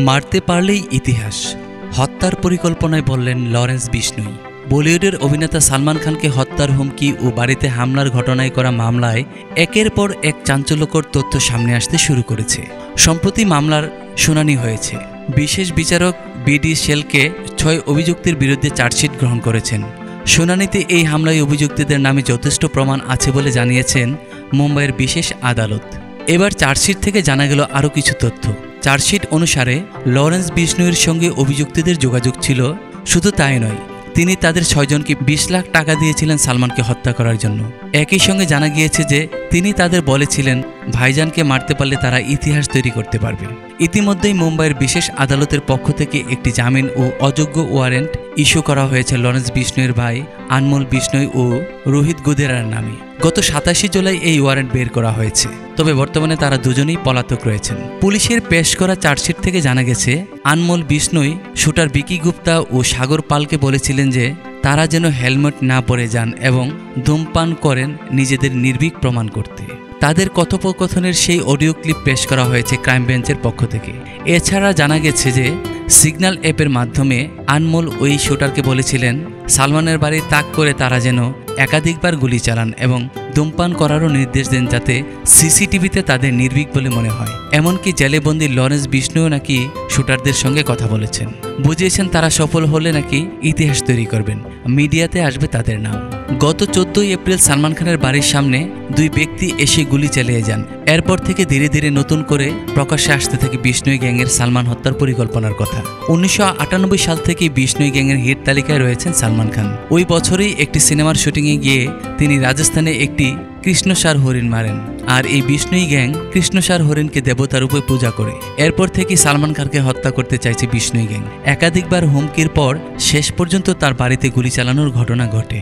মারতে পারলেই ইতিহাস, হত্যার পরিকল্পনায় বললেন লরেন্স বিশনোই। বলিউডের অভিনেতা সালমান খানকে হত্যার হুমকি ও বাড়িতে হামলার ঘটনায় করা মামলায় একের পর এক চাঞ্চল্যকর তথ্য সামনে আসতে শুরু করেছে। সম্প্রতি মামলার শুনানি হয়েছে। বিশেষ বিচারক বিডি শেলকে ৬ অভিযুক্তের বিরুদ্ধে চার্জশিট গ্রহণ করেছেন। শুনানিতে এই হামলায় অভিযুক্তদের নামে যথেষ্ট প্রমাণ আছে বলে জানিয়েছেন মুম্বাইয়ের বিশেষ আদালত। এবার চার্জশিট থেকে জানা গেল আরও কিছু তথ্য। চার্জশিট অনুসারে লরেন্স বিশনোইয়ের সঙ্গে অভিযুক্তদের যোগাযোগ ছিল। শুধু তাই নয়, তিনি তাদের ৬ জনকে ২০ লাখ টাকা দিয়েছিলেন সালমানকে হত্যা করার জন্য। একই সঙ্গে জানা গিয়েছে যে তিনি তাদের বলেছিলেন ভাইজানকে মারতে পারলে তারা ইতিহাস তৈরি করতে পারবে। ইতিমধ্যেই মুম্বাইয়ের বিশেষ আদালতের পক্ষ থেকে একটি জামিন ও অযোগ্য ওয়ারেন্ট ইস্যু করা হয়েছে লরেন্স বিশনোইয়ের ভাই আনমোল বিশনোই ও রোহিত গুদেরার নামে। গত ২৭ জুলাই এই ওয়ারেন্ট বের করা হয়েছে। তবে বর্তমানে তারা দুজনেই পলাতক রয়েছেন। পুলিশের পেশ করা চার্জশিট থেকে জানা গেছে আনমোল বিশনোই শুটার বিকি গুপ্তা ও সাগর পালকে বলেছিলেন যে তারা যেন হেলমেট না পরে যান এবং ধূমপান করেন নিজেদের নির্ভীক প্রমাণ করতে। তাদের কথোপকথনের সেই অডিও ক্লিপ পেশ করা হয়েছে ক্রাইম ব্রাঞ্চের পক্ষ থেকে। এছাড়া জানা গেছে যে সিগন্যাল অ্যাপের মাধ্যমে আনমোল ওই শুটারকে বলেছিলেন সালমানের বাড়ি তাক করে তারা যেন একাধিকবার গুলি চালান এবং ধূমপান করারও নির্দেশ দেন যাতে সিসিটিভিতে তাদের নির্ভীক বলে মনে হয়। এমনকি জেলেবন্দি লরেন্স বিশনোইও নাকি শুটারদের সঙ্গে কথা বলেছেন, বুঝিয়েছেন তারা সফল হলে নাকি ইতিহাস তৈরি করবেন, মিডিয়াতে আসবে তাদের নাম। গত ১৪ এপ্রিল সালমান খানের বাড়ির সামনে ২ ব্যক্তি এসে গুলি চালিয়ে যান। এরপর থেকে ধীরে ধীরে নতুন করে প্রকাশ্যে আসতে থাকে বিশনোই গ্যাংয়ের সালমান হত্যার পরিকল্পনার কথা। ১৯৯৮ সাল থেকে বিশনোই গ্যাংয়ের হিট তালিকায় রয়েছেন সালমান খান। ওই বছরই একটি সিনেমার শুটিংয়ে গিয়ে তিনি রাজস্থানে একটি কৃষ্ণসার হরিণ মারেন। আর এই বিশনোই গ্যাং কৃষ্ণসার হরিণকে দেবতার রূপে পূজা করে। এরপর থেকে সালমান খানকে হত্যা করতে চাইছে বিশনোই গ্যাং। একাধিকবার হুমকির পর শেষ পর্যন্ত তার বাড়িতে গুলি চালানোর ঘটনা ঘটে।